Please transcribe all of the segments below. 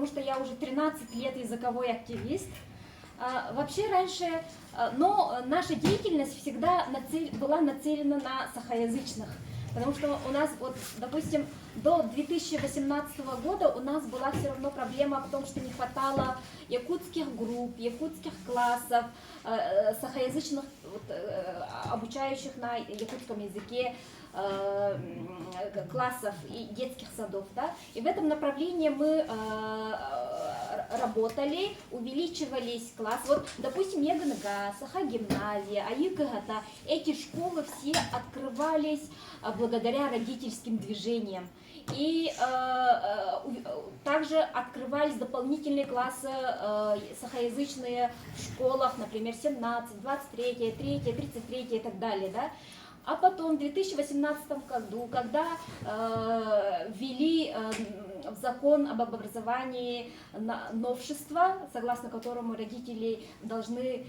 потому что я уже 13 лет языковой активист. Вообще раньше, но наша деятельность всегда была нацелена на сахаязычных. Потому что у нас, вот, допустим, до 2018 года у нас была все равно проблема в том, что не хватало якутских групп, якутских классов, сахаязычных, обучающих на якутском языке, классов и детских садов. Да? И в этом направлении мы работали, увеличивались классы. Вот, допустим, Ягнага, Саха-гимназия, АИКГАТА, эти школы все открывались благодаря родительским движениям. И также открывались дополнительные классы сахаязычные в школах, например, 17, 23, 3, 33 и так далее. Да? А потом в 2018 году, когда ввели в закон об образовании новшество, согласно которому родители должны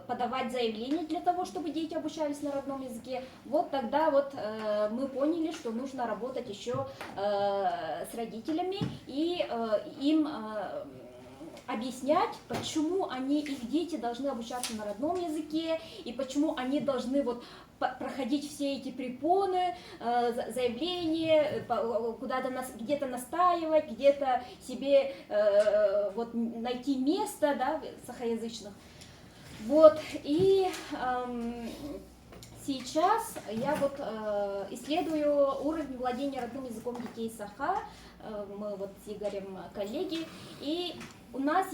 подавать заявление для того, чтобы дети обучались на родном языке, вот тогда вот мы поняли, что нужно работать еще с родителями и им объяснять, почему их дети должны обучаться на родном языке и почему они должны вот проходить все эти препоны, заявления, куда-то где-то настаивать, где-то себе вот найти место, да, сахаязычных. Вот, и сейчас я вот исследую уровень владения родным языком детей Саха. Мы вот с Игорем коллеги, и у нас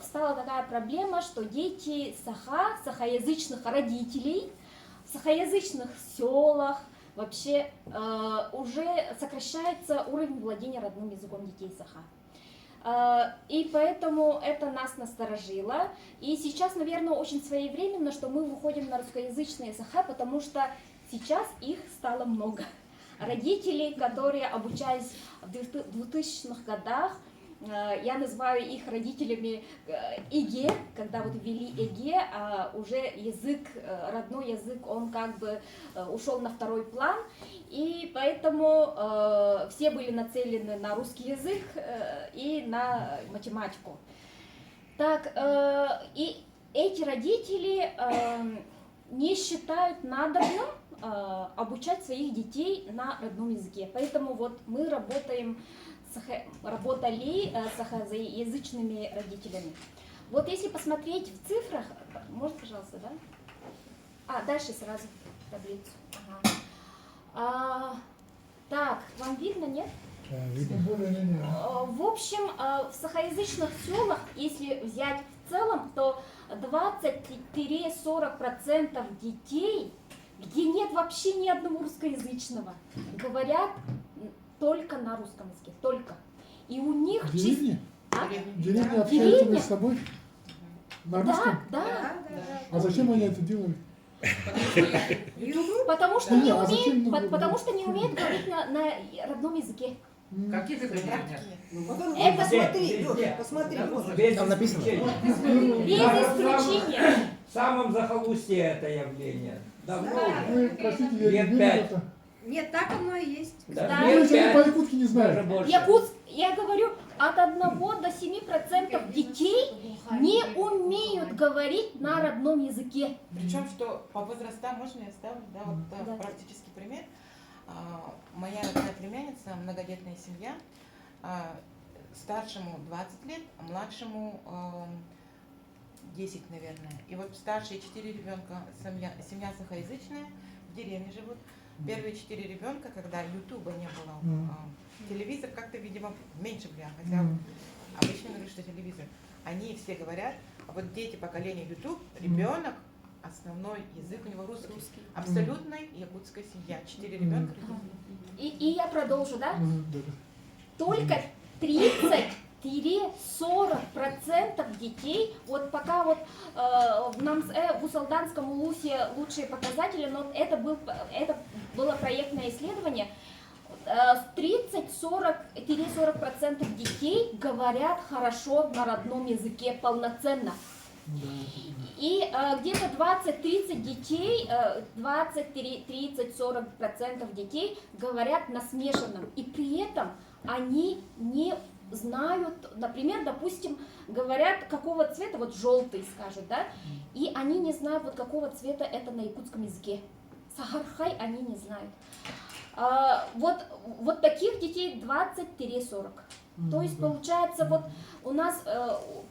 встала такая проблема, что дети Саха, сахаязычных родителей, в сахаязычных селах вообще уже сокращается уровень владения родным языком детей Саха. И поэтому это нас насторожило. И сейчас, наверное, очень своевременно, что мы выходим на русскоязычные Саха, потому что сейчас их стало много. Родителей, которые обучались в 2000-х годах, я называю их родителями ЭГЭ, когда вот ввели ЭГЭ, а уже язык, родной язык, он как бы ушел на второй план, и поэтому все были нацелены на русский язык и на математику. Так, и эти родители не считают надобным обучать своих детей на родном языке. Поэтому вот мы работали с сахаязычными родителями. Вот если посмотреть в цифрах, можно, пожалуйста, да? Дальше сразу таблицу. Ага. Так, вам видно, нет? Видно. В общем, в сахаязычных селах, если взять в целом, то 20-40% детей, где нет вообще ни одного русскоязычного, говорят только на русском языке, только. И у них... Деревни? Деревни общаются между собой? На русском? Да. А зачем они это делают? Потому что не умеют говорить на родном языке. Какие примеры? Это Посмотри. Там написано. Без исключения. В самом захолустье это явление. Давно уже. Простите, я не Лет верю в 5. это. Нет, так оно и есть. Да. Ну, если они по-якутски не знают. Я говорю, от 1 до 7% детей не умеют говорить на родном языке. Причем, что по возрастам, можно я ставлю, да, вот Да. практический пример. Моя родная племянница, многодетная семья, старшему 20 лет, а младшему 10, наверное. И вот старшие 4 ребенка, семья сахаязычная, в деревне живут. Первые 4 ребенка, когда ютуба не было, телевизор как-то, видимо, меньше влиял, хотя обычно говорю, что телевизор. Они все говорят, а вот дети поколения ютуб, ребенок, основной язык у него русский. Абсолютная якутская семья, 4 ребенка. И я продолжу, да? Только 30-40% детей, вот пока вот в Усалданском улусе лучшие показатели, но это было проектное исследование, 30-40% детей говорят хорошо на родном языке полноценно. И где-то 20-30 детей, 20-30-40% детей говорят на смешанном. И при этом они не знают, например, допустим, говорят, какого цвета, вот желтый скажут, да, и они не знают, вот какого цвета это на якутском языке. Сахархай они не знают. Вот таких детей 20-40. То есть получается вот у нас,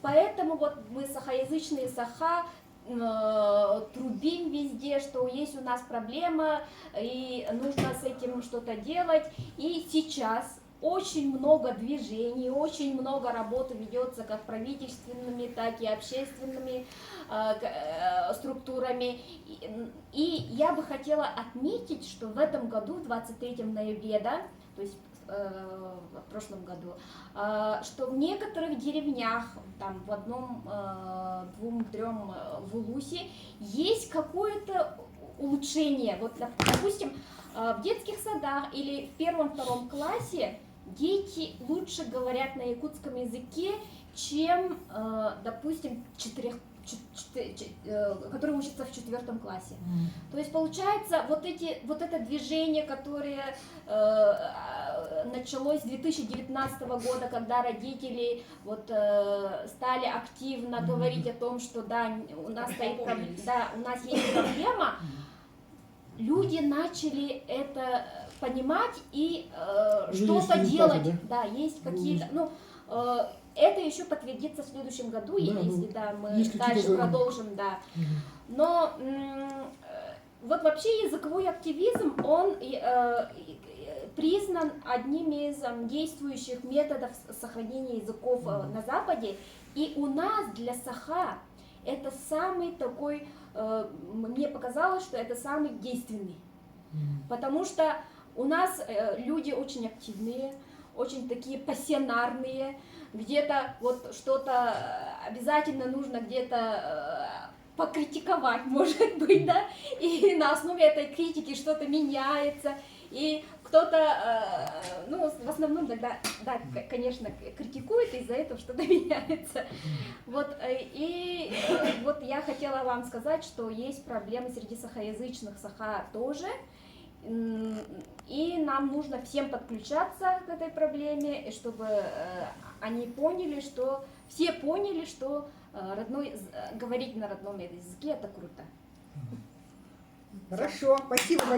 поэтому вот мы сахаязычные саха, трубим везде, что есть у нас проблема и нужно с этим что-то делать. И сейчас очень много движений, очень много работы ведется как правительственными, так и общественными структурами. И я бы хотела отметить, что в этом году, 23 ноября, да, то есть в прошлом году, что в некоторых деревнях, там в одном, двум, трем в Улусе, есть какое-то улучшение. Вот, допустим, в детских садах или в 1-2 классе дети лучше говорят на якутском языке, чем, допустим, которые учатся в 4 классе. То есть получается вот это движение, которое началось с 2019 года, когда родители вот стали активно говорить о том, что да, у нас есть проблема, люди начали это понимать и что-то делать. Да, есть какие-то, это еще подтвердится в следующем году, если мы дальше продолжим, да. Но вот вообще языковой активизм, он признан одним из действующих методов сохранения языков на Западе. И у нас для саха это самый такой, мне показалось, что это самый действенный. Потому что у нас люди очень активные, очень такие пассионарные, где-то вот что-то обязательно нужно где-то покритиковать, может быть, да, и на основе этой критики что-то меняется, и кто-то, в основном тогда, да, конечно, критикует, и из-за этого что-то меняется. Вот, и вот я хотела вам сказать, что есть проблемы среди сахаязычных саха тоже, и нам нужно всем подключаться к этой проблеме, чтобы они поняли, что все поняли, что говорить на родном языке это круто. Хорошо, спасибо большое.